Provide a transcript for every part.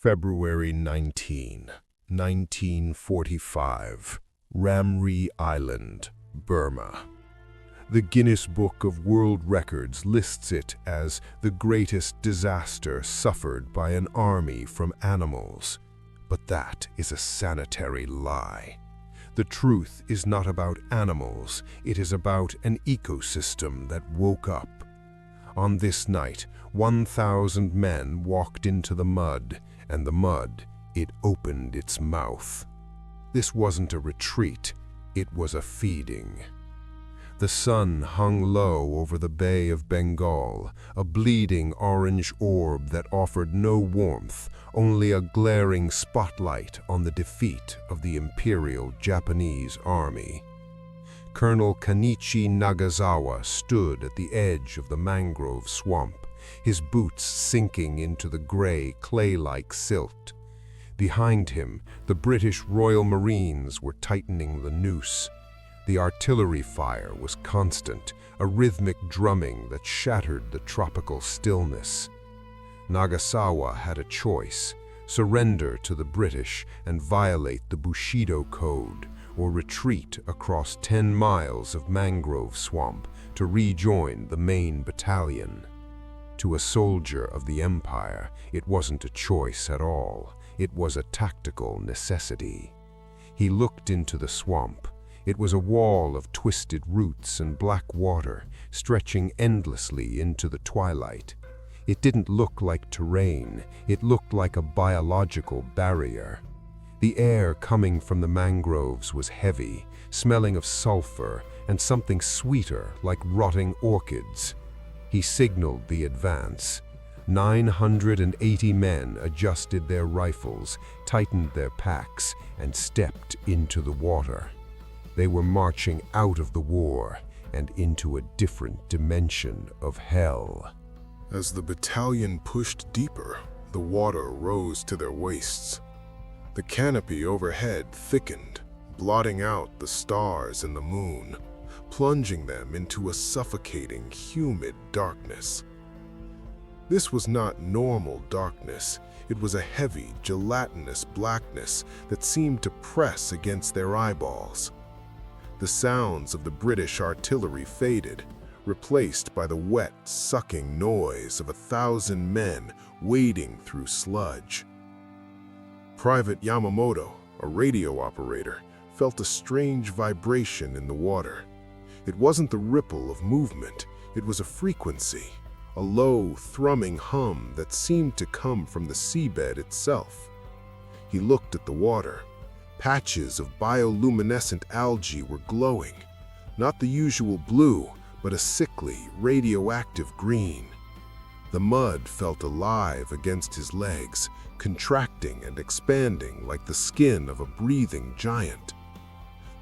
February 19, 1945, Ramree Island, Burma. The Guinness Book of World Records lists it as the greatest disaster suffered by an army from animals. But that is a sanitary lie. The truth is not about animals, it is about an ecosystem that woke up. On this night, 1,000 men walked into the mud, and the mud, it opened its mouth. This wasn't a retreat, it was a feeding. The sun hung low over the Bay of Bengal, a bleeding orange orb that offered no warmth, only a glaring spotlight on the defeat of the Imperial Japanese Army. Colonel Kanichi Nagasawa stood at the edge of the mangrove swamp, his boots sinking into the gray, clay-like silt. Behind him, the British Royal Marines were tightening the noose. The artillery fire was constant, a rhythmic drumming that shattered the tropical stillness. Nagasawa had a choice: surrender to the British and violate the Bushido Code, or retreat across 10 miles of mangrove swamp to rejoin the main battalion. To a soldier of the Empire, it wasn't a choice at all. It was a tactical necessity. He looked into the swamp. It was a wall of twisted roots and black water, stretching endlessly into the twilight. It didn't look like terrain, it looked like a biological barrier. The air coming from the mangroves was heavy, smelling of sulfur and something sweeter like rotting orchids. He signaled the advance. 980 men adjusted their rifles, tightened their packs, and stepped into the water. They were marching out of the war and into a different dimension of hell. As the battalion pushed deeper, the water rose to their waists. The canopy overhead thickened, blotting out the stars and the moon, plunging them into a suffocating, humid darkness. This was not normal darkness. It was a heavy, gelatinous blackness that seemed to press against their eyeballs. The sounds of the British artillery faded, replaced by the wet, sucking noise of 1,000 men wading through sludge. Private Yamamoto, a radio operator, felt a strange vibration in the water. It wasn't the ripple of movement, it was a frequency, a low, thrumming hum that seemed to come from the seabed itself. He looked at the water. Patches of bioluminescent algae were glowing, not the usual blue, but a sickly, radioactive green. The mud felt alive against his legs, contracting and expanding like the skin of a breathing giant.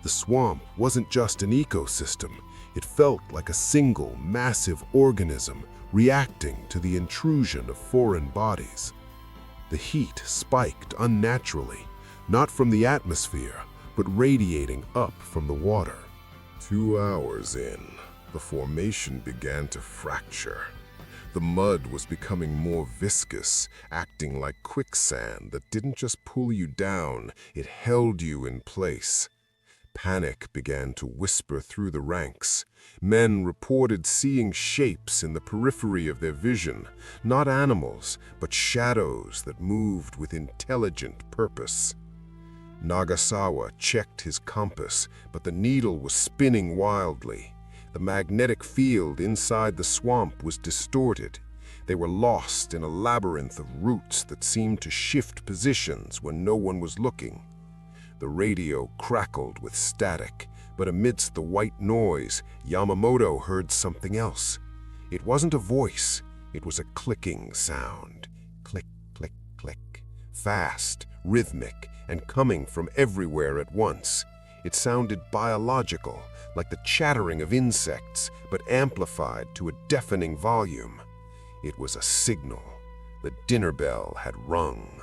The swamp wasn't just an ecosystem, it felt like a single, massive organism reacting to the intrusion of foreign bodies. The heat spiked unnaturally, not from the atmosphere, but radiating up from the water. 2 hours in, the formation began to fracture. The mud was becoming more viscous, acting like quicksand that didn't just pull you down, it held you in place. Panic began to whisper through the ranks. Men reported seeing shapes in the periphery of their vision, not animals, but shadows that moved with intelligent purpose. Nagasawa checked his compass, but the needle was spinning wildly. The magnetic field inside the swamp was distorted. They were lost in a labyrinth of roots that seemed to shift positions when no one was looking. The radio crackled with static, but amidst the white noise, Yamamoto heard something else. It wasn't a voice, it was a clicking sound. Click, click, click. Fast, rhythmic, and coming from everywhere at once. It sounded biological, like the chattering of insects, but amplified to a deafening volume. It was a signal. The dinner bell had rung.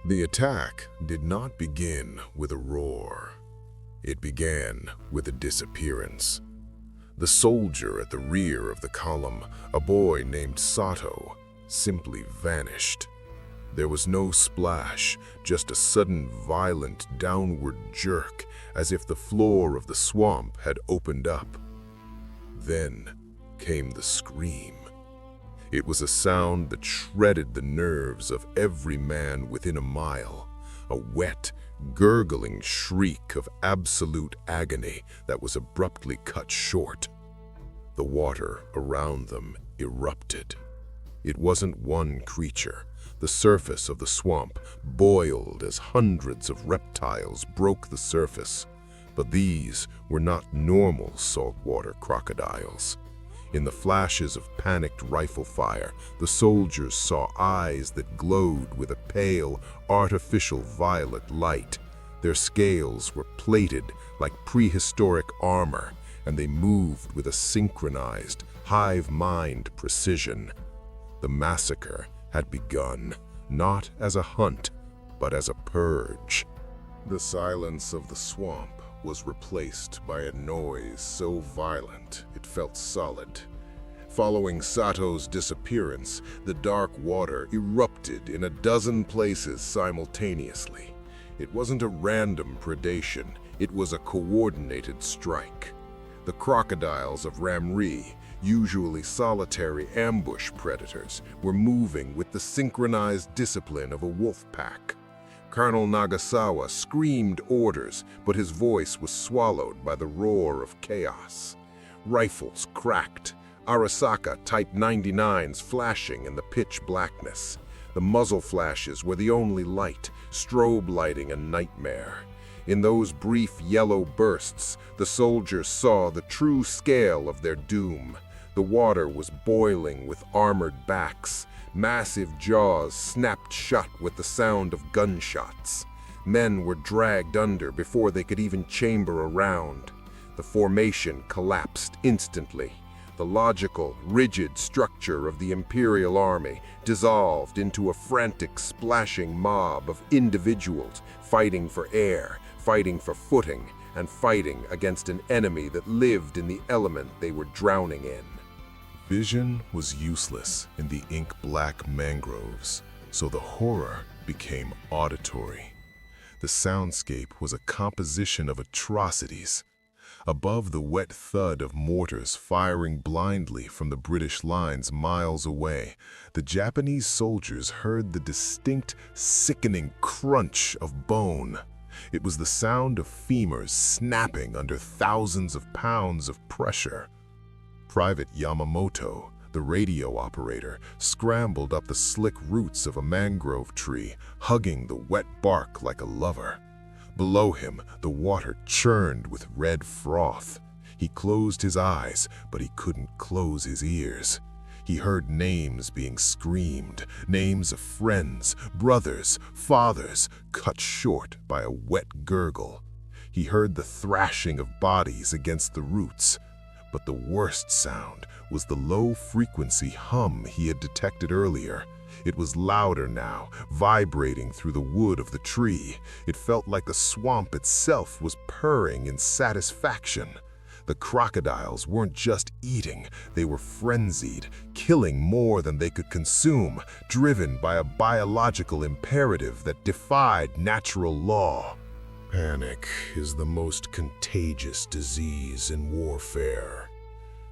The attack did not begin with a roar. It began with a disappearance. The soldier at the rear of the column, a boy named Sato, simply vanished. There was no splash, just a sudden violent downward jerk, as if the floor of the swamp had opened up. Then came the scream. It was a sound that shredded the nerves of every man within a mile, a wet, gurgling shriek of absolute agony that was abruptly cut short. The water around them erupted. It wasn't one creature. The surface of the swamp boiled as hundreds of reptiles broke the surface. But these were not normal saltwater crocodiles. In the flashes of panicked rifle fire, the soldiers saw eyes that glowed with a pale, artificial violet light. Their scales were plated like prehistoric armor, and they moved with a synchronized, hive-mind precision. The massacre had begun, not as a hunt, but as a purge. The silence of the swamp was replaced by a noise so violent it felt solid. Following Sato's disappearance, the dark water erupted in a dozen places simultaneously. It wasn't a random predation, it was a coordinated strike. The crocodiles of Ramree, usually solitary ambush predators, were moving with the synchronized discipline of a wolf pack. Colonel Nagasawa screamed orders, but his voice was swallowed by the roar of chaos. Rifles cracked, Arasaka Type 99s flashing in the pitch blackness. The muzzle flashes were the only light, strobe lighting a nightmare. In those brief yellow bursts, the soldiers saw the true scale of their doom. The water was boiling with armored backs. Massive jaws snapped shut with the sound of gunshots. Men were dragged under before they could even chamber around. The formation collapsed instantly. The logical, rigid structure of the Imperial Army dissolved into a frantic, splashing mob of individuals fighting for air, fighting for footing, and fighting against an enemy that lived in the element they were drowning in. Vision was useless in the ink-black mangroves, so the horror became auditory. The soundscape was a composition of atrocities. Above the wet thud of mortars firing blindly from the British lines miles away, the Japanese soldiers heard the distinct, sickening crunch of bone. It was the sound of femurs snapping under thousands of pounds of pressure. Private Yamamoto, the radio operator, scrambled up the slick roots of a mangrove tree, hugging the wet bark like a lover. Below him, the water churned with red froth. He closed his eyes, but he couldn't close his ears. He heard names being screamed, names of friends, brothers, fathers, cut short by a wet gurgle. He heard the thrashing of bodies against the roots. But the worst sound was the low-frequency hum he had detected earlier. It was louder now, vibrating through the wood of the tree. It felt like the swamp itself was purring in satisfaction. The crocodiles weren't just eating, they were frenzied, killing more than they could consume, driven by a biological imperative that defied natural law. Panic is the most contagious disease in warfare.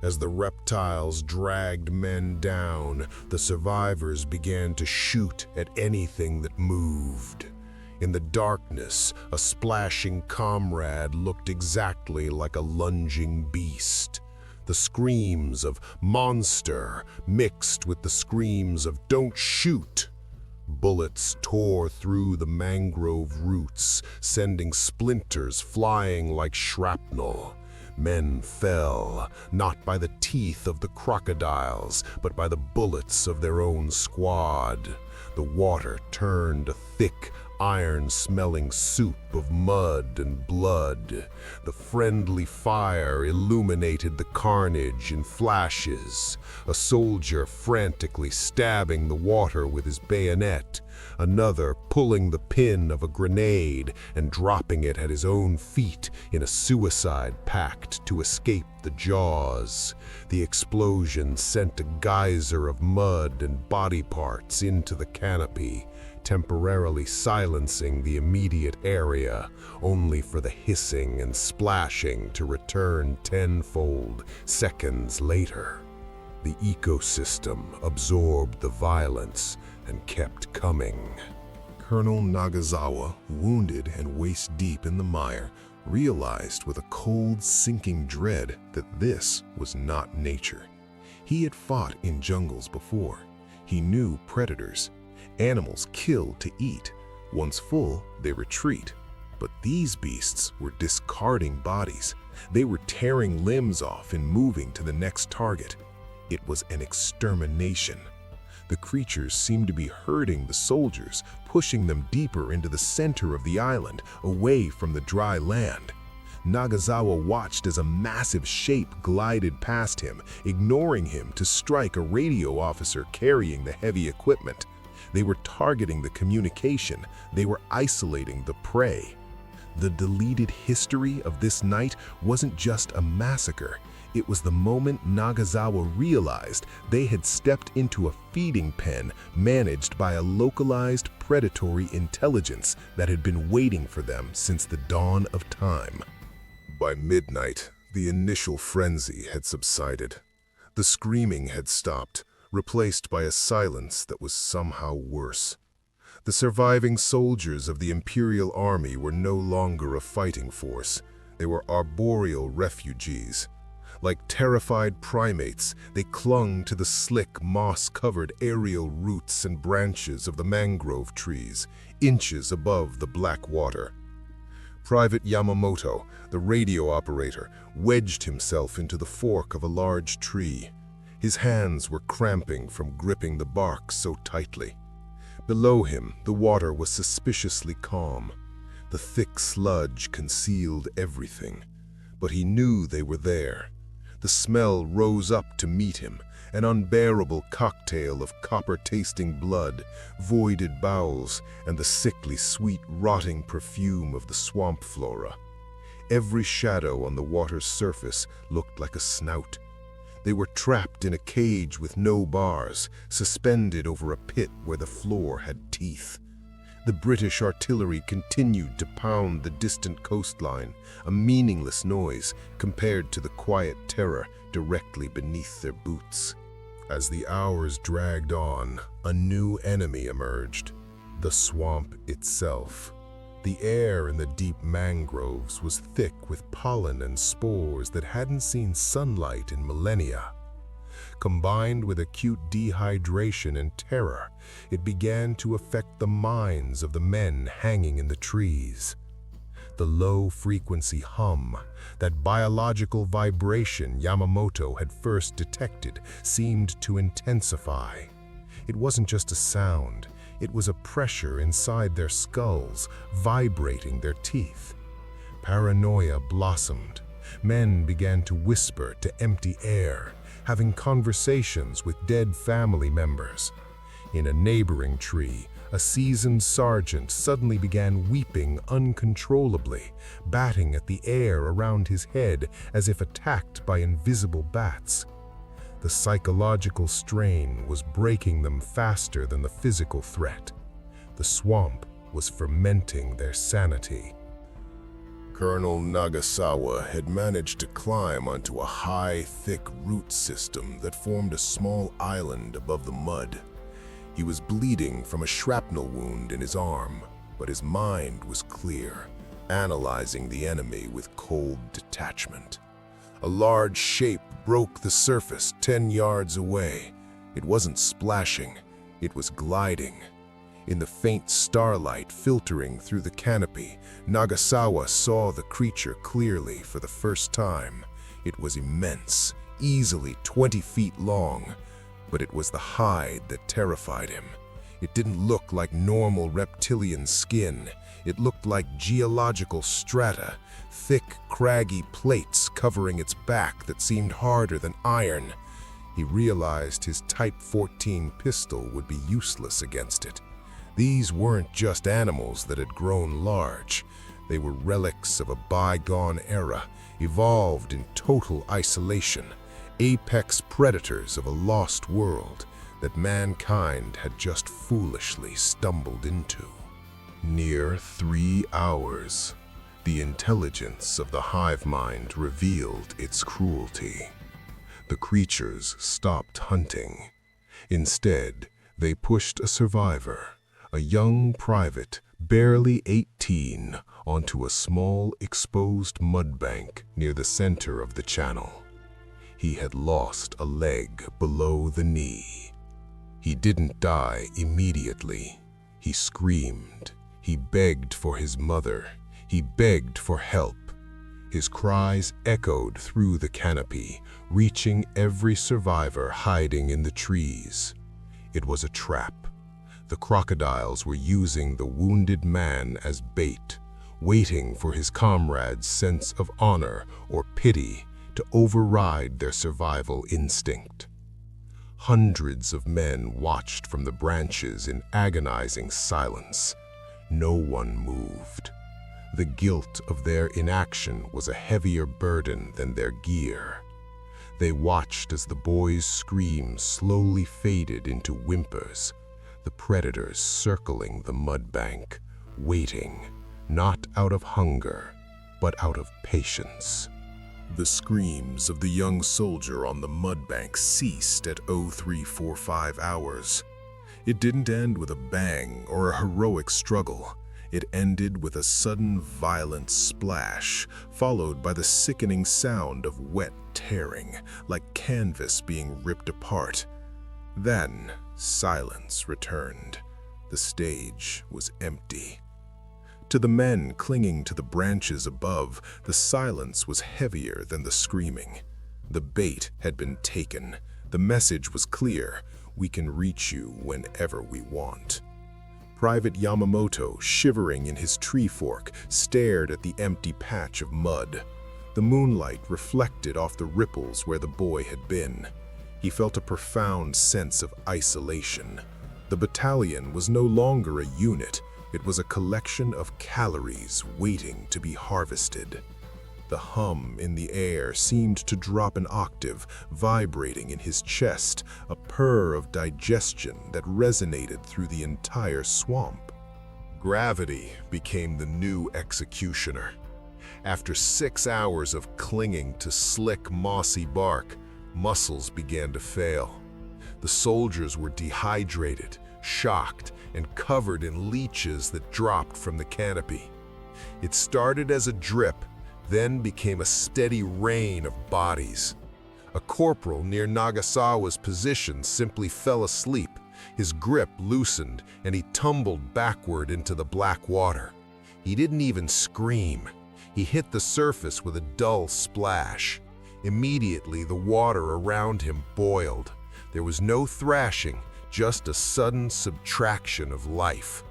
As the reptiles dragged men down, the survivors began to shoot at anything that moved. In the darkness, a splashing comrade looked exactly like a lunging beast. The screams of "monster" mixed with the screams of "don't shoot." Bullets tore through the mangrove roots, sending splinters flying like shrapnel. Men fell, not by the teeth of the crocodiles, but by the bullets of their own squad. The water turned a thick, iron-smelling soup of mud and blood. The friendly fire illuminated the carnage in flashes. A soldier frantically stabbing the water with his bayonet, another pulling the pin of a grenade and dropping it at his own feet in a suicide pact to escape the jaws. The explosion sent a geyser of mud and body parts into the canopy. temporarily silencing the immediate area, only for the hissing and splashing to return tenfold seconds later. The ecosystem absorbed the violence and kept coming. Colonel Nagasawa, wounded and waist-deep in the mire, realized with a cold, sinking dread that this was not nature. He had fought in jungles before. He knew predators. Animals kill to eat. Once full, they retreat. But these beasts were discarding bodies. They were tearing limbs off and moving to the next target. It was an extermination. The creatures seemed to be herding the soldiers, pushing them deeper into the center of the island, away from the dry land. Nagasawa watched as a massive shape glided past him, ignoring him to strike a radio officer carrying the heavy equipment. They were targeting the communication. They were isolating the prey. The deleted history of this night wasn't just a massacre. It was the moment Nagasawa realized they had stepped into a feeding pen managed by a localized predatory intelligence that had been waiting for them since the dawn of time. By midnight, the initial frenzy had subsided. The screaming had stopped, replaced by a silence that was somehow worse. The surviving soldiers of the Imperial Army were no longer a fighting force. They were arboreal refugees. Like terrified primates, they clung to the slick, moss-covered aerial roots and branches of the mangrove trees, inches above the black water. Private Yamamoto, the radio operator, wedged himself into the fork of a large tree. His hands were cramping from gripping the bark so tightly. Below him, the water was suspiciously calm. The thick sludge concealed everything, but he knew they were there. The smell rose up to meet him, an unbearable cocktail of copper-tasting blood, voided bowels, and the sickly sweet rotting perfume of the swamp flora. Every shadow on the water's surface looked like a snout. They were trapped in a cage with no bars, suspended over a pit where the floor had teeth. The British artillery continued to pound the distant coastline, a meaningless noise compared to the quiet terror directly beneath their boots. As the hours dragged on, a new enemy emerged, the swamp itself. The air in the deep mangroves was thick with pollen and spores that hadn't seen sunlight in millennia. Combined with acute dehydration and terror, it began to affect the minds of the men hanging in the trees. The low-frequency hum, that biological vibration Yamamoto had first detected, seemed to intensify. It wasn't just a sound, it was a pressure inside their skulls, vibrating their teeth. Paranoia blossomed. Men began to whisper to empty air, having conversations with dead family members. In a neighboring tree, a seasoned sergeant suddenly began weeping uncontrollably, batting at the air around his head as if attacked by invisible bats. The psychological strain was breaking them faster than the physical threat. The swamp was fermenting their sanity. Colonel Nagasawa had managed to climb onto a high, thick root system that formed a small island above the mud. He was bleeding from a shrapnel wound in his arm, but his mind was clear, analyzing the enemy with cold detachment. A large shape broke the surface 10 yards away. It wasn't splashing, it was gliding. In the faint starlight filtering through the canopy, Nagasawa saw the creature clearly for the first time. It was immense, easily 20 feet long, but it was the hide that terrified him. It didn't look like normal reptilian skin. It looked like geological strata, thick, craggy plates covering its back that seemed harder than iron. He realized his Type 14 pistol would be useless against it. These weren't just animals that had grown large. They were relics of a bygone era, evolved in total isolation, apex predators of a lost world. that mankind had just foolishly stumbled into. Near 3 hours, the intelligence of the hive mind revealed its cruelty. The creatures stopped hunting. Instead, they pushed a survivor, a young private, barely 18, onto a small exposed mud bank near the center of the channel. He had lost a leg below the knee. He didn't die immediately. He screamed. He begged for his mother. He begged for help. His cries echoed through the canopy, reaching every survivor hiding in the trees. It was a trap. The crocodiles were using the wounded man as bait, waiting for his comrades' sense of honor or pity to override their survival instinct. Hundreds of men watched from the branches in agonizing silence. No one moved. The guilt of their inaction was a heavier burden than their gear. They watched as the boy's screams slowly faded into whimpers, the predators circling the mud bank, waiting, not out of hunger, but out of patience. The screams of the young soldier on the mud bank ceased at 0345 hours. It didn't end with a bang or a heroic struggle. It ended with a sudden violent splash, followed by the sickening sound of wet tearing, like canvas being ripped apart. Then, silence returned. The stage was empty. To the men clinging to the branches above, the silence was heavier than the screaming. The bait had been taken. The message was clear: we can reach you whenever we want. Private Yamamoto, shivering in his tree fork, stared at the empty patch of mud. The moonlight reflected off the ripples where the boy had been. He felt a profound sense of isolation. The battalion was no longer a unit. It was a collection of calories waiting to be harvested. The hum in the air seemed to drop an octave, vibrating in his chest, a purr of digestion that resonated through the entire swamp. Gravity became the new executioner. After 6 hours of clinging to slick, mossy bark, muscles began to fail. The soldiers were dehydrated, shocked, and covered in leeches that dropped from the canopy. It started as a drip, then became a steady rain of bodies. A corporal near Nagasawa's position simply fell asleep. His grip loosened, and he tumbled backward into the black water. He didn't even scream. He hit the surface with a dull splash. Immediately, the water around him boiled. There was no thrashing, just a sudden subtraction of life.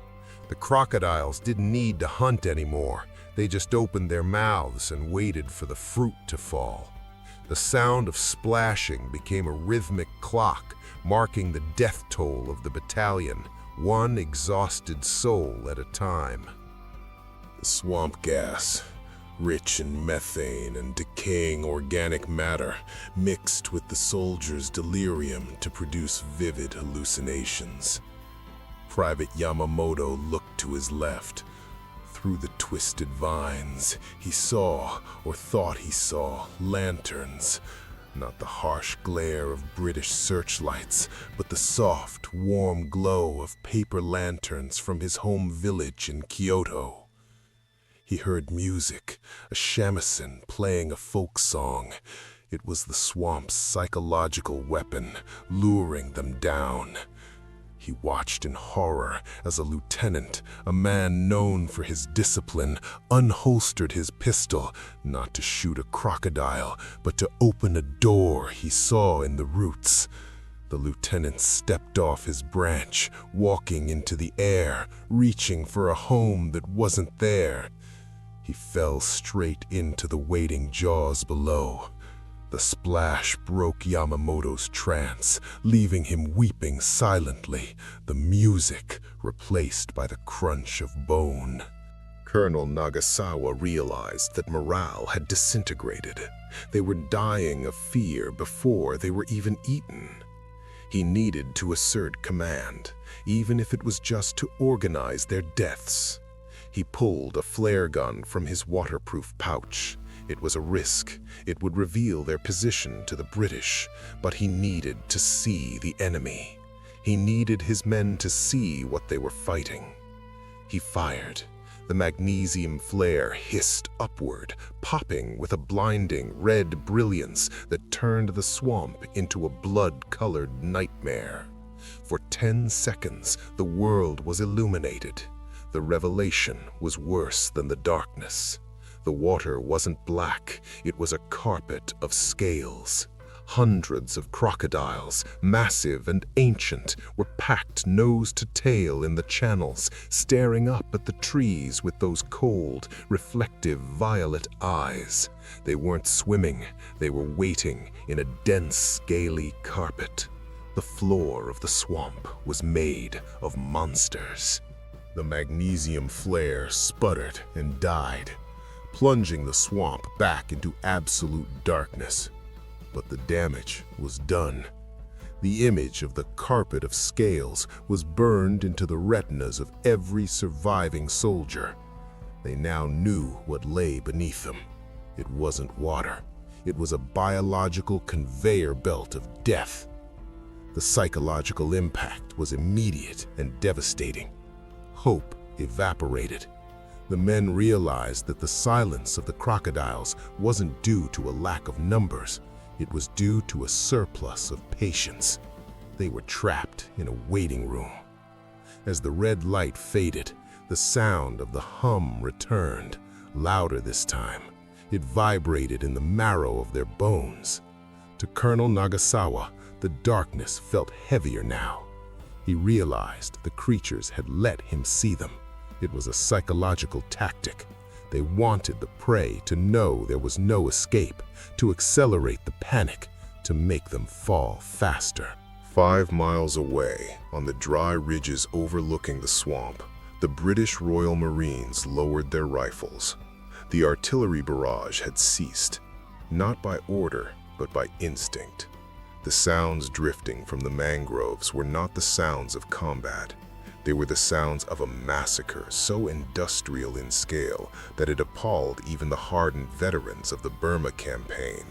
The crocodiles didn't need to hunt anymore. They just opened their mouths and waited for the fruit to fall. The sound of splashing became a rhythmic clock, marking the death toll of the battalion, one exhausted soul at a time. The swamp gas, rich in methane and decaying organic matter, mixed with the soldiers' delirium to produce vivid hallucinations. Private Yamamoto looked to his left. Through the twisted vines, he saw, or thought he saw, lanterns. Not the harsh glare of British searchlights, but the soft, warm glow of paper lanterns from his home village in Kyoto. He heard music, a shamisen playing a folk song. It was the swamp's psychological weapon, luring them down. He watched in horror as a lieutenant, a man known for his discipline, unholstered his pistol, not to shoot a crocodile, but to open a door he saw in the roots. The lieutenant stepped off his branch, walking into the air, reaching for a home that wasn't there. He fell straight into the waiting jaws below. The splash broke Yamamoto's trance, leaving him weeping silently, the music replaced by the crunch of bone. Colonel Nagasawa realized that morale had disintegrated. They were dying of fear before they were even eaten. He needed to assert command, even if it was just to organize their deaths. He pulled a flare gun from his waterproof pouch. It was a risk. It would reveal their position to the British, but he needed to see the enemy. He needed his men to see what they were fighting. He fired. The magnesium flare hissed upward, popping with a blinding red brilliance that turned the swamp into a blood-colored nightmare. For 10 seconds, the world was illuminated. The revelation was worse than the darkness. The water wasn't black, it was a carpet of scales. Hundreds of crocodiles, massive and ancient, were packed nose to tail in the channels, staring up at the trees with those cold, reflective violet eyes. They weren't swimming, they were waiting in a dense, scaly carpet. The floor of the swamp was made of monsters. The magnesium flare sputtered and died, plunging the swamp back into absolute darkness. But the damage was done. The image of the carpet of scales was burned into the retinas of every surviving soldier. They now knew what lay beneath them. It wasn't water. It was a biological conveyor belt of death. The psychological impact was immediate and devastating. Hope evaporated. The men realized that the silence of the crocodiles wasn't due to a lack of numbers. It was due to a surplus of patience. They were trapped in a waiting room. As the red light faded, the sound of the hum returned, louder this time. It vibrated in the marrow of their bones. To Colonel Nagasawa, the darkness felt heavier now. He realized the creatures had let him see them. It was a psychological tactic. They wanted the prey to know there was no escape, to accelerate the panic, to make them fall faster. 5 miles away, on the dry ridges overlooking the swamp, the British Royal Marines lowered their rifles. The artillery barrage had ceased, not by order, but by instinct. The sounds drifting from the mangroves were not the sounds of combat. They were the sounds of a massacre so industrial in scale that it appalled even the hardened veterans of the Burma campaign.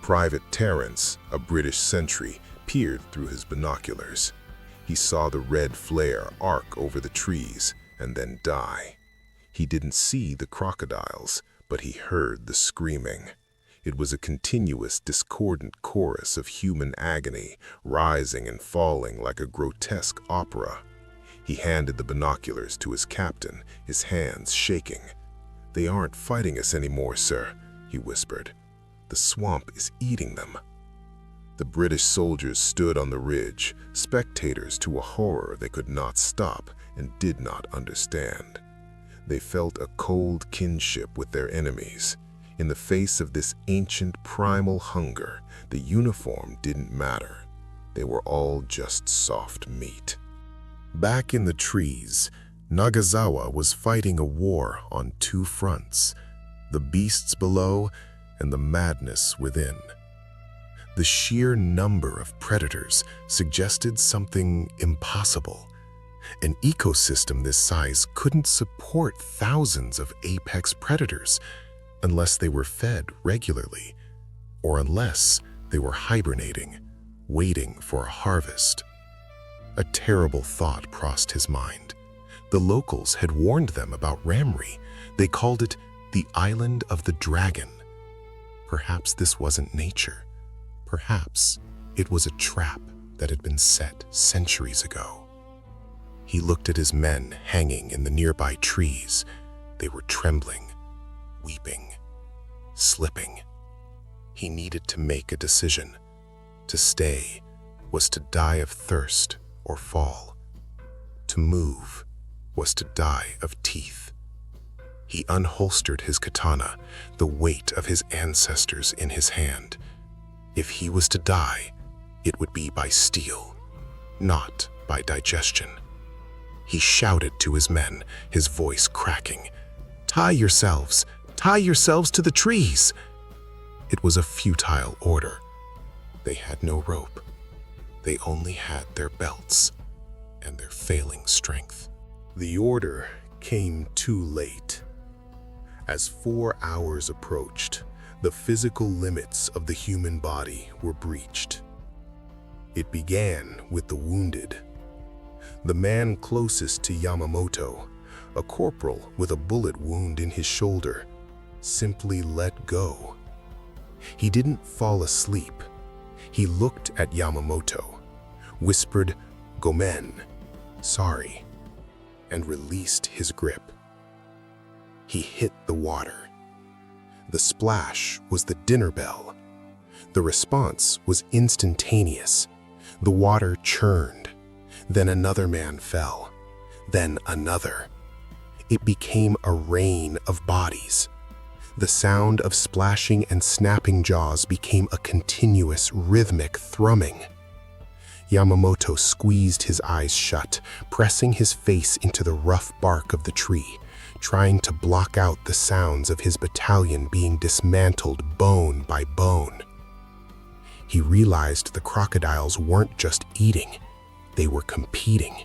Private Terence, a British sentry, peered through his binoculars. He saw the red flare arc over the trees and then die. He didn't see the crocodiles, but he heard the screaming. It was a continuous, discordant chorus of human agony, rising and falling like a grotesque opera. He handed the binoculars to his captain, his hands shaking. "They aren't fighting us anymore, sir," he whispered. "The swamp is eating them." The British soldiers stood on the ridge, spectators to a horror they could not stop and did not understand. They felt a cold kinship with their enemies. In the face of this ancient primal hunger, the uniform didn't matter. They were all just soft meat. Back in the trees, Nagasawa was fighting a war on 2 fronts, the beasts below and the madness within. The sheer number of predators suggested something impossible. An ecosystem this size couldn't support thousands of apex predators unless they were fed regularly, or unless they were hibernating, waiting for a harvest. A terrible thought crossed his mind. The locals had warned them about Ramree. They called it the Island of the Dragon. Perhaps this wasn't nature. Perhaps it was a trap that had been set centuries ago. He looked at his men hanging in the nearby trees. They were trembling, weeping, slipping. He needed to make a decision. To stay was to die of thirst or fall. To move was to die of teeth. He unholstered his katana, the weight of his ancestors in his hand. If he was to die, it would be by steel, not by digestion. He shouted to his men, his voice cracking, "Tie yourselves! Tie yourselves to the trees!" It was a futile order. They had no rope. They only had their belts and their failing strength. The order came too late. As 4 hours approached, the physical limits of the human body were breached. It began with the wounded. The man closest to Yamamoto, a corporal with a bullet wound in his shoulder, simply let go. He didn't fall asleep. He looked at Yamamoto, whispered, "Gomen," sorry, and released his grip. He hit the water. The splash was the dinner bell. The response was instantaneous. The water churned. Then another man fell. Then another. It became a rain of bodies. The sound of splashing and snapping jaws became a continuous, rhythmic thrumming. Yamamoto squeezed his eyes shut, pressing his face into the rough bark of the tree, trying to block out the sounds of his battalion being dismantled bone by bone. He realized the crocodiles weren't just eating, they were competing.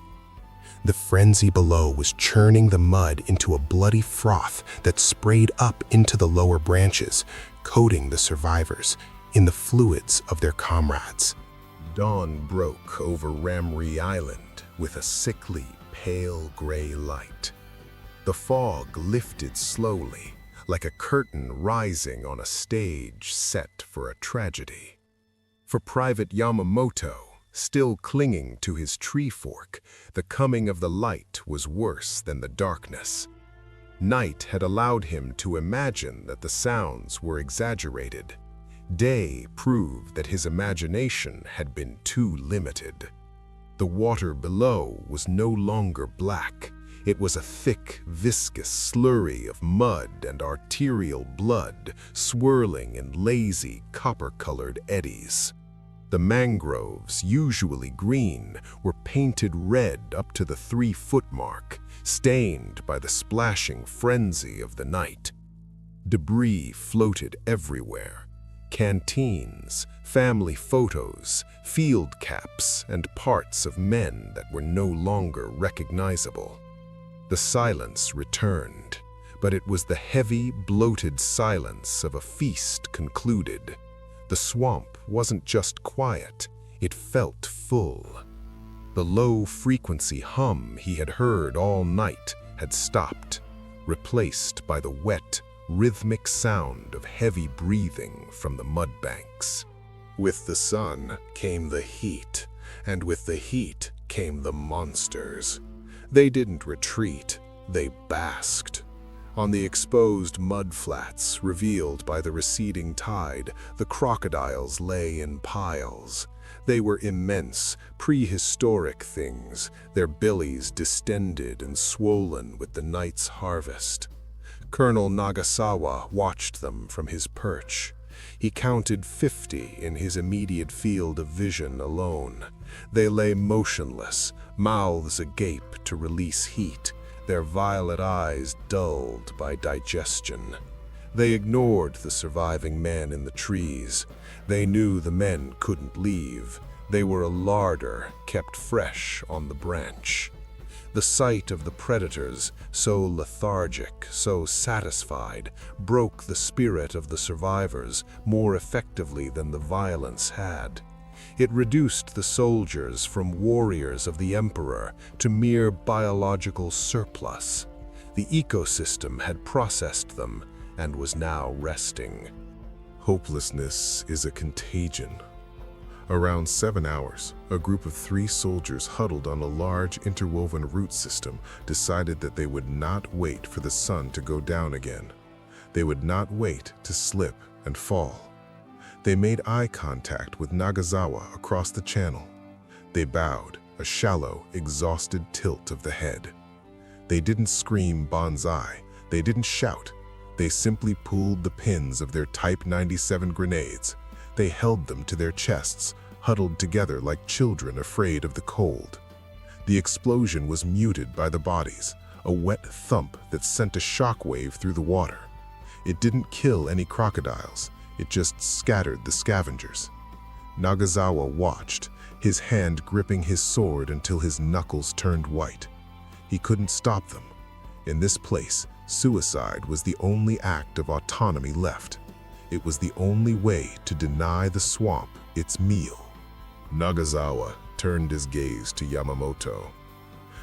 The frenzy below was churning the mud into a bloody froth that sprayed up into the lower branches, coating the survivors in the fluids of their comrades. Dawn broke over Ramree Island with a sickly, pale gray light. The fog lifted slowly, like a curtain rising on a stage set for a tragedy. For Private Yamamoto, still clinging to his tree fork, the coming of the light was worse than the darkness. Night had allowed him to imagine that the sounds were exaggerated. Day proved that his imagination had been too limited. The water below was no longer black. It was a thick, viscous slurry of mud and arterial blood swirling in lazy, copper-colored eddies. The mangroves, usually green, were painted red up to the 3-foot mark, stained by the splashing frenzy of the night. Debris floated everywhere. Canteens, family photos, field caps, and parts of men that were no longer recognizable. The silence returned, but it was the heavy, bloated silence of a feast concluded. The swamp wasn't just quiet, it felt full. The low-frequency hum he had heard all night had stopped, replaced by the wet, rhythmic sound of heavy breathing from the mud banks. With the sun came the heat, and with the heat came the monsters. They didn't retreat, they basked. On the exposed mud flats, revealed by the receding tide, the crocodiles lay in piles. They were immense, prehistoric things, their bellies distended and swollen with the night's harvest. Colonel Nagasawa watched them from his perch. He counted 50 in his immediate field of vision alone. They lay motionless, mouths agape to release heat, their violet eyes dulled by digestion. They ignored the surviving men in the trees. They knew the men couldn't leave. They were a larder kept fresh on the branch. The sight of the predators, so lethargic, so satisfied, broke the spirit of the survivors more effectively than the violence had. It reduced the soldiers from warriors of the emperor to mere biological surplus. The ecosystem had processed them and was now resting. Hopelessness is a contagion. Around 7 hours, a group of 3 soldiers huddled on a large interwoven root system decided that they would not wait for the sun to go down again. They would not wait to slip and fall. They made eye contact with Nagasawa across the channel. They bowed, a shallow, exhausted tilt of the head. They didn't scream banzai. They didn't shout. They simply pulled the pins of their Type 97 grenades. They held them to their chests, huddled together like children afraid of the cold. The explosion was muted by the bodies, a wet thump that sent a shockwave through the water. It didn't kill any crocodiles. It just scattered the scavengers. Nagasawa watched, his hand gripping his sword until his knuckles turned white. He couldn't stop them. In this place, suicide was the only act of autonomy left. It was the only way to deny the swamp its meal. Nagasawa turned his gaze to Yamamoto.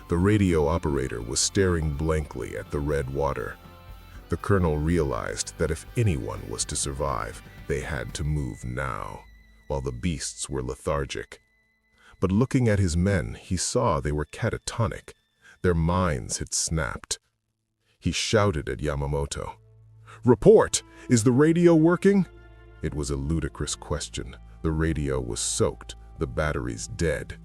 The radio operator was staring blankly at the red water. The colonel realized that if anyone was to survive, they had to move now, while the beasts were lethargic. But looking at his men, he saw they were catatonic. Their minds had snapped. He shouted at Yamamoto. "Report! Is the radio working?" It was a ludicrous question. The radio was soaked, the batteries dead.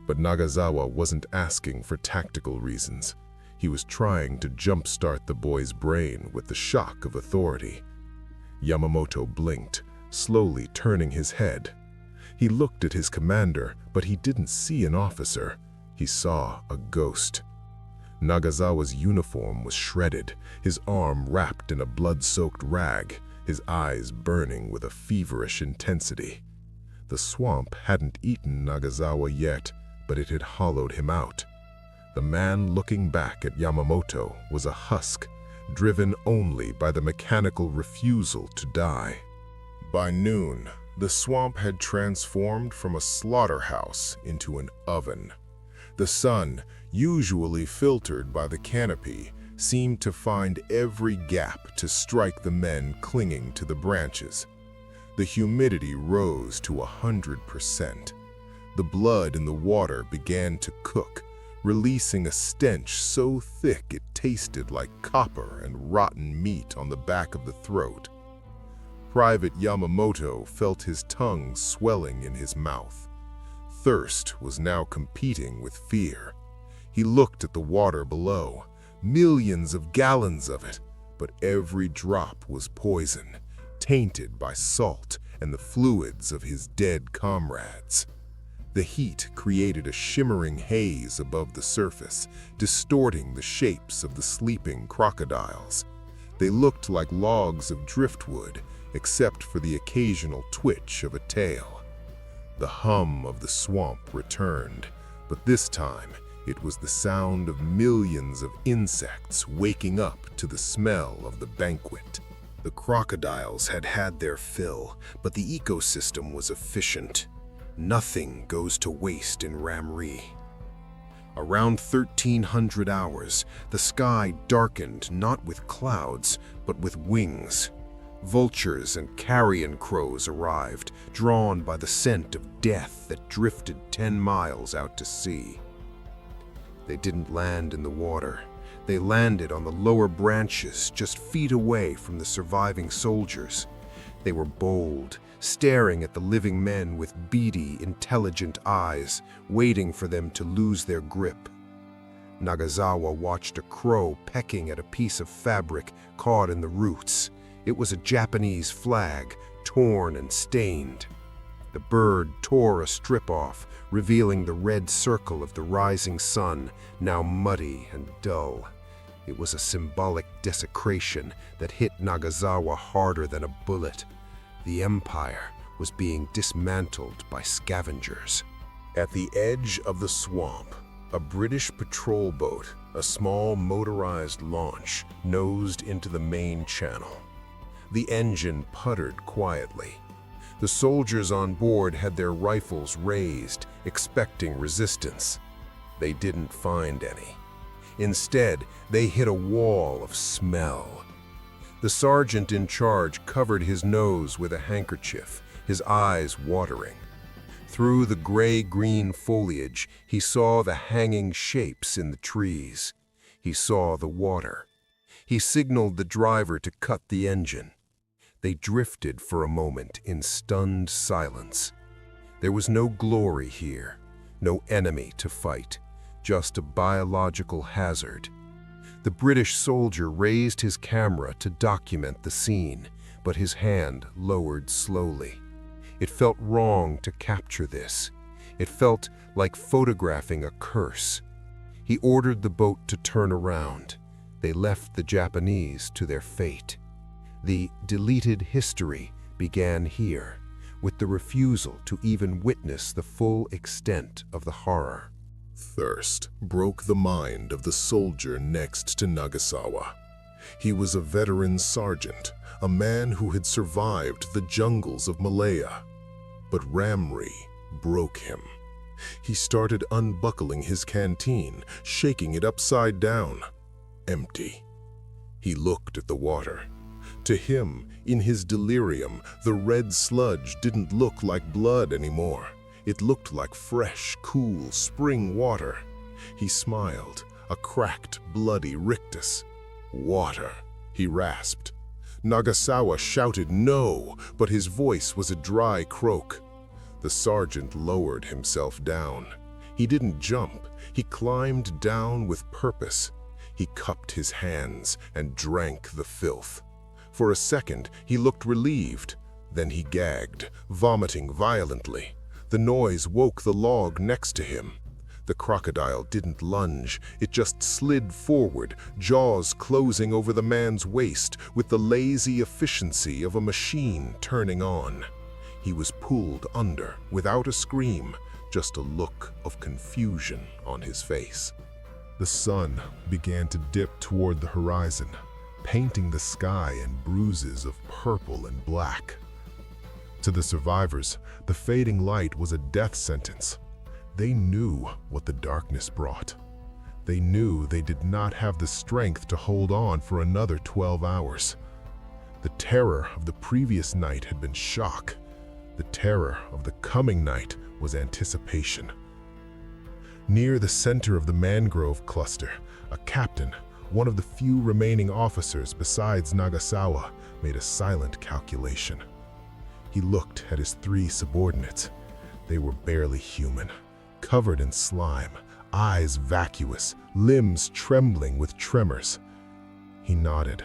But Nagasawa wasn't asking for tactical reasons. He was trying to jumpstart the boy's brain with the shock of authority. Yamamoto blinked, slowly turning his head. He looked at his commander, but he didn't see an officer. He saw a ghost. Nagasawa's uniform was shredded, his arm wrapped in a blood-soaked rag, his eyes burning with a feverish intensity. The swamp hadn't eaten Nagasawa yet, but it had hollowed him out. The man looking back at Yamamoto was a husk, driven only by the mechanical refusal to die. By noon, the swamp had transformed from a slaughterhouse into an oven. The sun, usually filtered by the canopy, seemed to find every gap to strike the men clinging to the branches. The humidity rose to 100%. The blood in the water began to cook, releasing a stench so thick it tasted like copper and rotten meat on the back of the throat. Private Yamamoto felt his tongue swelling in his mouth. Thirst was now competing with fear. He looked at the water below, millions of gallons of it, but every drop was poison, tainted by salt and the fluids of his dead comrades. The heat created a shimmering haze above the surface, distorting the shapes of the sleeping crocodiles. They looked like logs of driftwood, except for the occasional twitch of a tail. The hum of the swamp returned, but this time it was the sound of millions of insects waking up to the smell of the banquet. The crocodiles had had their fill, but the ecosystem was efficient. Nothing goes to waste in Ramree. Around 1300 hours, the sky darkened not with clouds, but with wings. Vultures and carrion crows arrived, drawn by the scent of death that drifted 10 miles out to sea. They didn't land in the water. They landed on the lower branches, just feet away from the surviving soldiers. They were bold, staring at the living men with beady, intelligent eyes, waiting for them to lose their grip. Nagasawa watched a crow pecking at a piece of fabric caught in the roots. It was a Japanese flag, torn and stained. The bird tore a strip off, revealing the red circle of the rising sun, now muddy and dull. It was a symbolic desecration that hit Nagasawa harder than a bullet. The empire was being dismantled by scavengers. At the edge of the swamp, a British patrol boat, a small motorized launch, nosed into the main channel. The engine puttered quietly. The soldiers on board had their rifles raised, expecting resistance. They didn't find any. Instead, they hit a wall of smell. The sergeant in charge covered his nose with a handkerchief, his eyes watering. Through the gray-green foliage, he saw the hanging shapes in the trees. He saw the water. He signaled the driver to cut the engine. They drifted for a moment in stunned silence. There was no glory here, no enemy to fight, just a biological hazard. The British soldier raised his camera to document the scene, but his hand lowered slowly. It felt wrong to capture this. It felt like photographing a curse. He ordered the boat to turn around. They left the Japanese to their fate. The deleted history began here, with the refusal to even witness the full extent of the horror. Thirst broke the mind of the soldier next to Nagasawa. He was a veteran sergeant, a man who had survived the jungles of Malaya. But Ramree broke him. He started unbuckling his canteen, shaking it upside down. Empty. He looked at the water. To him, in his delirium, the red sludge didn't look like blood anymore. It looked like fresh, cool spring water. He smiled, a cracked, bloody rictus. "Water," he rasped. Nagasawa shouted no, but his voice was a dry croak. The sergeant lowered himself down. He didn't jump. He climbed down with purpose. He cupped his hands and drank the filth. For a second, he looked relieved. Then he gagged, vomiting violently. The noise woke the log next to him. The crocodile didn't lunge. It just slid forward, jaws closing over the man's waist with the lazy efficiency of a machine turning on. He was pulled under without a scream, just a look of confusion on his face. The sun began to dip toward the horizon, painting the sky in bruises of purple and black. To the survivors, the fading light was a death sentence. They knew what the darkness brought. They knew they did not have the strength to hold on for another 12 hours. The terror of the previous night had been shock. The terror of the coming night was anticipation. Near the center of the mangrove cluster, a captain, one of the few remaining officers besides Nagasawa, made a silent calculation. He looked at his 3 subordinates. They were barely human, covered in slime, eyes vacuous, limbs trembling with tremors. He nodded.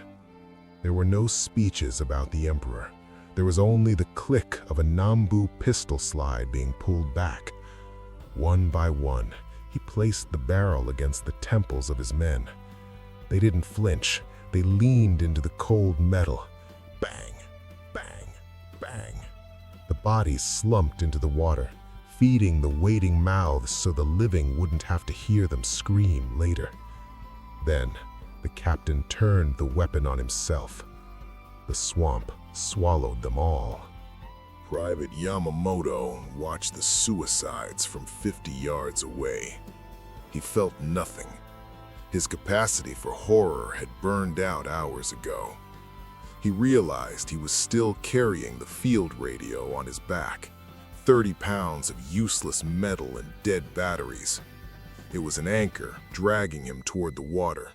There were no speeches about the Emperor. There was only the click of a Nambu pistol slide being pulled back. One by one, he placed the barrel against the temples of his men. They didn't flinch. They leaned into the cold metal. Bang, bang, bang. The bodies slumped into the water, feeding the waiting mouths so the living wouldn't have to hear them scream later. Then, the captain turned the weapon on himself. The swamp swallowed them all. Private Yamamoto watched the suicides from 50 yards away. He felt nothing. His capacity for horror had burned out hours ago. He realized he was still carrying the field radio on his back, 30 pounds of useless metal and dead batteries. It was an anchor dragging him toward the water.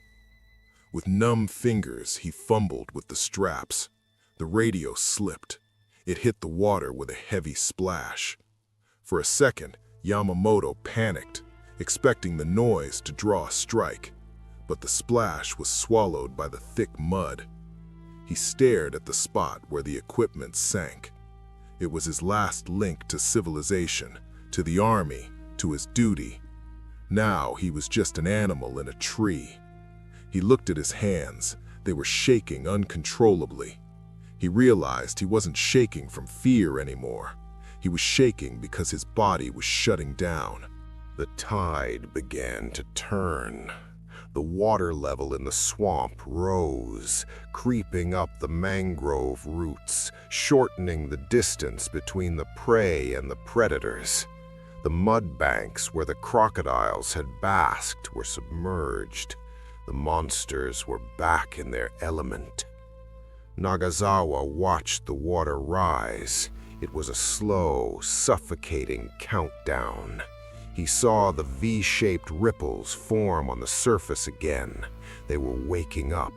With numb fingers, he fumbled with the straps. The radio slipped. It hit the water with a heavy splash. For a second, Yamamoto panicked, expecting the noise to draw a strike, but the splash was swallowed by the thick mud. He stared at the spot where the equipment sank. It was his last link to civilization, to the army, to his duty. Now he was just an animal in a tree. He looked at his hands. They were shaking uncontrollably. He realized he wasn't shaking from fear anymore. He was shaking because his body was shutting down. The tide began to turn. The water level in the swamp rose, creeping up the mangrove roots, shortening the distance between the prey and the predators. The mud banks where the crocodiles had basked were submerged. The monsters were back in their element. Nagasawa watched the water rise. It was a slow, suffocating countdown. He saw the V-shaped ripples form on the surface again. They were waking up.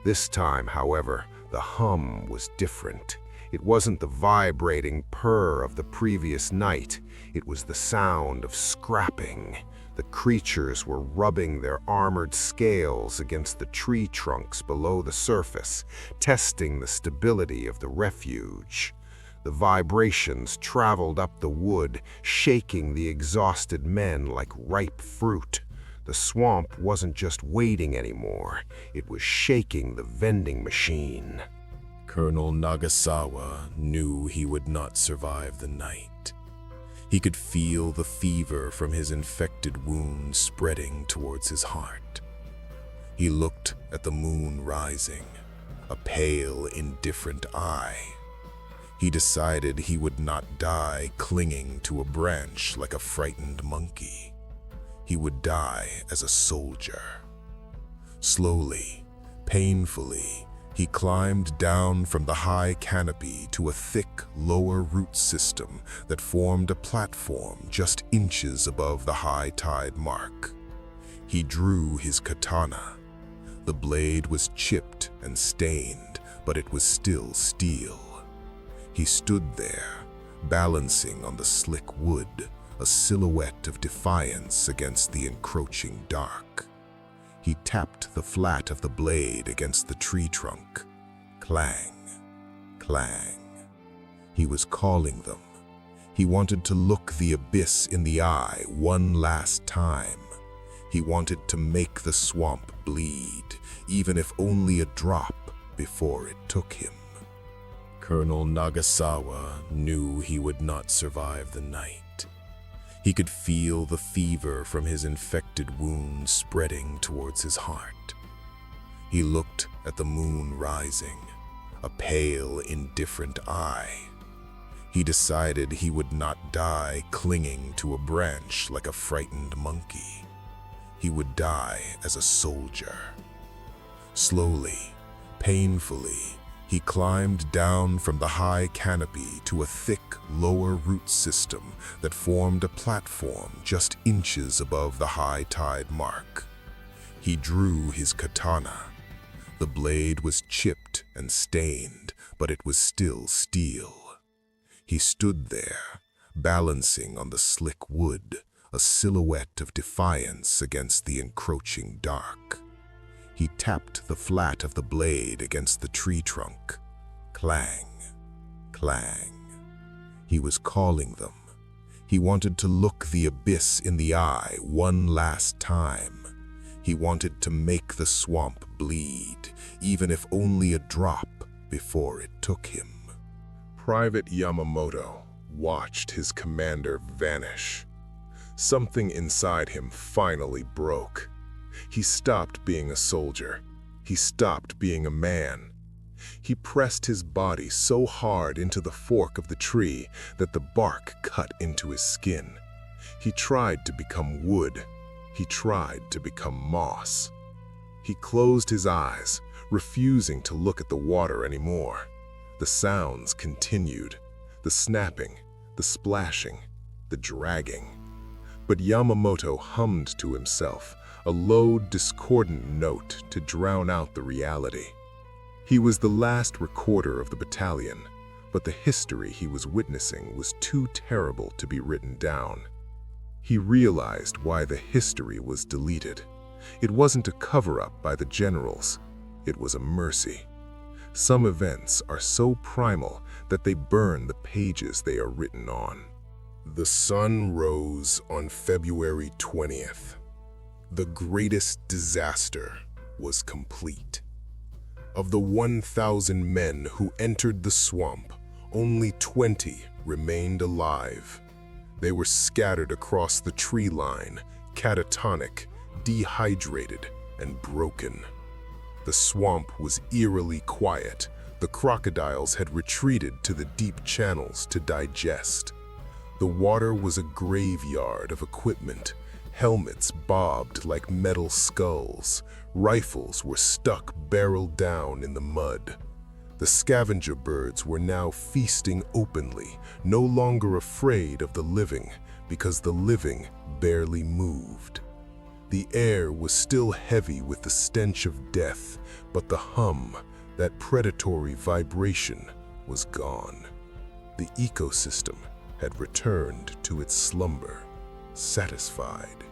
This time, however, the hum was different. It wasn't the vibrating purr of the previous night. It was the sound of scrapping. The creatures were rubbing their armored scales against the tree trunks below the surface, testing the stability of the refuge. The vibrations traveled up the wood, shaking the exhausted men like ripe fruit. The swamp wasn't just waiting anymore. It was shaking the vending machine. Colonel Nagasawa knew he would not survive the night. He could feel the fever from his infected wound spreading towards his heart. He looked at the moon rising, a pale, indifferent eye. He decided he would not die clinging to a branch like a frightened monkey. He would die as a soldier. Slowly, painfully, he climbed down from the high canopy to a thick lower root system that formed a platform just inches above the high tide mark. He drew his katana. The blade was chipped and stained, but it was still steel. He stood there, balancing on the slick wood, a silhouette of defiance against the encroaching dark. He tapped the flat of the blade against the tree trunk. Clang, clang. He was calling them. He wanted to look the abyss in the eye one last time. He wanted to make the swamp bleed, even if only a drop before it took him. Colonel Nagasawa knew he would not survive the night. He could feel the fever from his infected wound spreading towards his heart. He looked at the moon rising, a pale, indifferent eye. He decided he would not die clinging to a branch like a frightened monkey. He would die as a soldier. Slowly, painfully, he climbed down from the high canopy to a thick lower root system that formed a platform just inches above the high tide mark. He drew his katana. The blade was chipped and stained, but it was still steel. He stood there, balancing on the slick wood, a silhouette of defiance against the encroaching dark. He tapped the flat of the blade against the tree trunk. Clang, clang. He was calling them. He wanted to look the abyss in the eye one last time. He wanted to make the swamp bleed, even if only a drop before it took him. Private Yamamoto watched his commander vanish. Something inside him finally broke. He stopped being a soldier. He stopped being a man. He pressed his body so hard into the fork of the tree that the bark cut into his skin. He tried to become wood. He tried to become moss. He closed his eyes, refusing to look at the water anymore. The sounds continued, the snapping, the splashing, the dragging. But Yamamoto hummed to himself, a low, discordant note to drown out the reality. He was the last recorder of the battalion, but the history he was witnessing was too terrible to be written down. He realized why the history was deleted. It wasn't a cover-up by the generals. It was a mercy. Some events are so primal that they burn the pages they are written on. The sun rose on February 20th. The greatest disaster was complete. Of the 1,000 men who entered the swamp, only 20 remained alive. They were scattered across the tree line, catatonic, dehydrated, and broken. The swamp was eerily quiet. The crocodiles had retreated to the deep channels to digest. The water was a graveyard of equipment. Helmets bobbed like metal skulls. Rifles were stuck barrel down in the mud. The scavenger birds were now feasting openly, no longer afraid of the living, because the living barely moved. The air was still heavy with the stench of death, but the hum, that predatory vibration, was gone. The ecosystem had returned to its slumber, satisfied.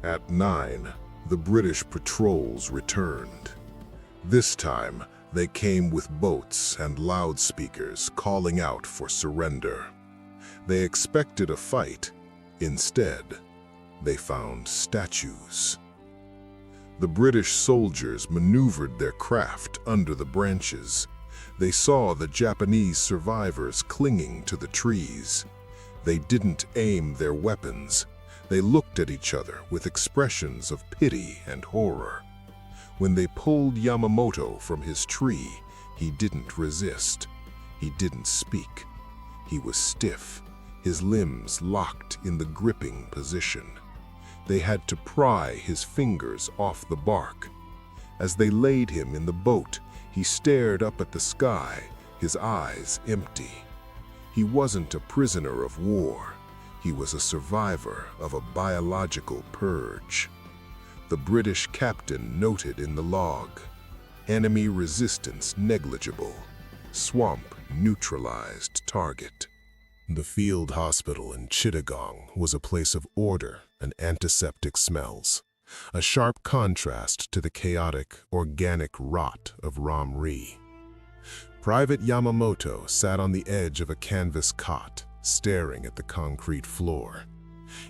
At 9, the British patrols returned. This time, they came with boats and loudspeakers calling out for surrender. They expected a fight. Instead, they found statues. The British soldiers maneuvered their craft under the branches. They saw the Japanese survivors clinging to the trees. They didn't aim their weapons. They looked at each other with expressions of pity and horror. When they pulled Yamamoto from his tree, he didn't resist. He didn't speak. He was stiff, his limbs locked in the gripping position. They had to pry his fingers off the bark. As they laid him in the boat, he stared up at the sky, his eyes empty. He wasn't a prisoner of war. He was a survivor of a biological purge. The British captain noted in the log, "Enemy resistance negligible. Swamp neutralized target." The field hospital in Chittagong was a place of order and antiseptic smells, a sharp contrast to the chaotic, organic rot of Ramree. Private Yamamoto sat on the edge of a canvas cot, staring at the concrete floor.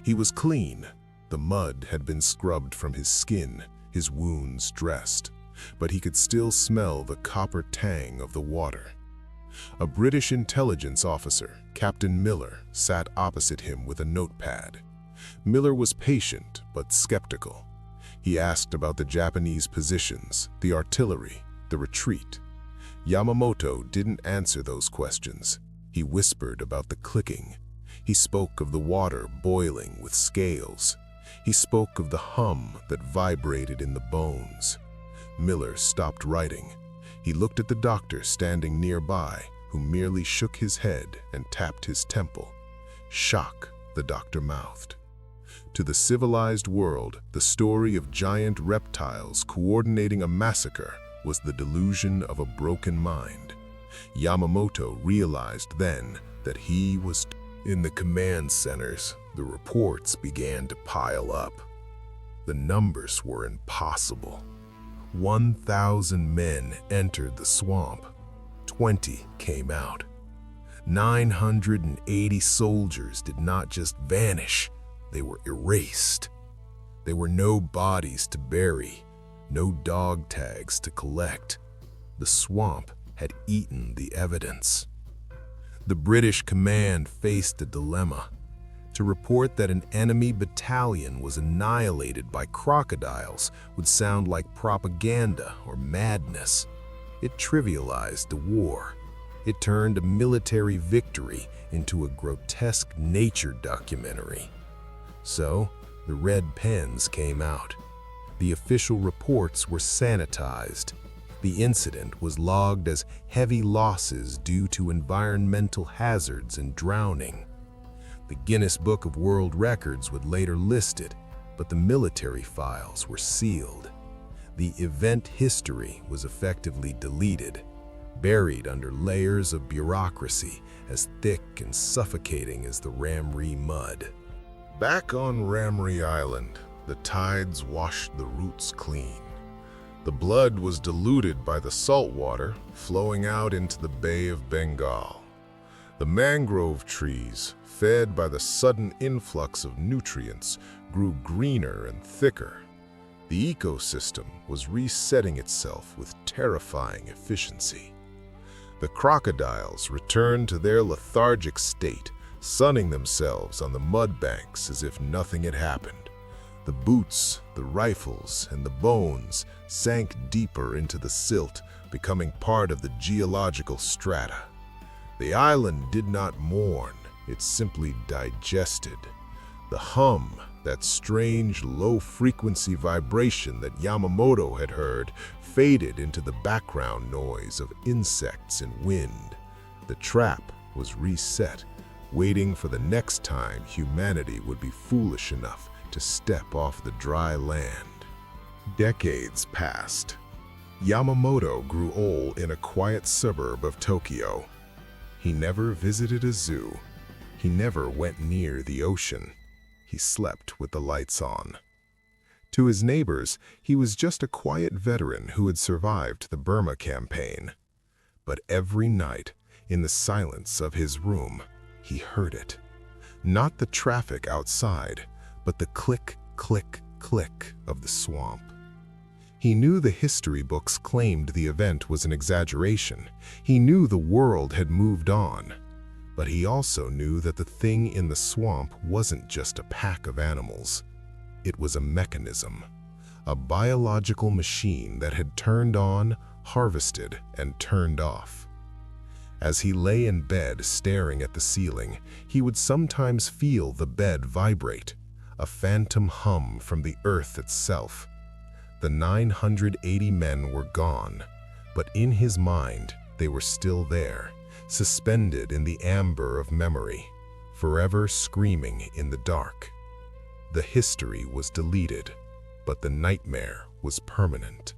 He was clean. The mud had been scrubbed from his skin, his wounds dressed, but he could still smell the copper tang of the water. A British intelligence officer, Captain Miller, sat opposite him with a notepad. Miller was patient but skeptical. He asked about the Japanese positions, the artillery, the retreat. Yamamoto didn't answer those questions. He whispered about the clicking. He spoke of the water boiling with scales. He spoke of the hum that vibrated in the bones. Miller stopped writing. He looked at the doctor standing nearby, who merely shook his head and tapped his temple. "Shock," the doctor mouthed. To the civilized world, the story of giant reptiles coordinating a massacre was the delusion of a broken mind. Yamamoto realized then that he was in the command centers. The reports began to pile up. The numbers were impossible. 1,000 men entered the swamp. 20 came out. 980 soldiers did not just vanish, they were erased. There were no bodies to bury, no dog tags to collect. The swamp had eaten the evidence. The British command faced a dilemma. To report that an enemy battalion was annihilated by crocodiles would sound like propaganda or madness. It trivialized the war. It turned a military victory into a grotesque nature documentary. So, the red pens came out. The official reports were sanitized. The incident was logged as heavy losses due to environmental hazards and drowning. The Guinness Book of World Records would later list it, but the military files were sealed. The event history was effectively deleted, buried under layers of bureaucracy as thick and suffocating as the Ramree mud. Back on Ramree Island, the tides washed the roots clean. The blood was diluted by the salt water flowing out into the Bay of Bengal. The mangrove trees, fed by the sudden influx of nutrients, grew greener and thicker. The ecosystem was resetting itself with terrifying efficiency. The crocodiles returned to their lethargic state, sunning themselves on the mud banks as if nothing had happened. The boots, the rifles, and the bones sank deeper into the silt, becoming part of the geological strata. The island did not mourn, it simply digested. The hum, that strange low-frequency vibration that Yamamoto had heard, faded into the background noise of insects and wind. The trap was reset, waiting for the next time humanity would be foolish enough to step off the dry land. Decades passed. Yamamoto grew old in a quiet suburb of Tokyo. He never visited a zoo. He never went near the ocean. He slept with the lights on. To his neighbors, he was just a quiet veteran who had survived the Burma campaign. But every night, in the silence of his room, he heard it. Not the traffic outside, but the click, click, click of the swamp. He knew the history books claimed the event was an exaggeration. He knew the world had moved on. But he also knew that the thing in the swamp wasn't just a pack of animals. It was a mechanism, a biological machine that had turned on, harvested, and turned off. As he lay in bed staring at the ceiling, he would sometimes feel the bed vibrate, a phantom hum from the earth itself. The 980 men were gone, but in his mind, they were still there, suspended in the amber of memory, forever screaming in the dark. The history was deleted, but the nightmare was permanent.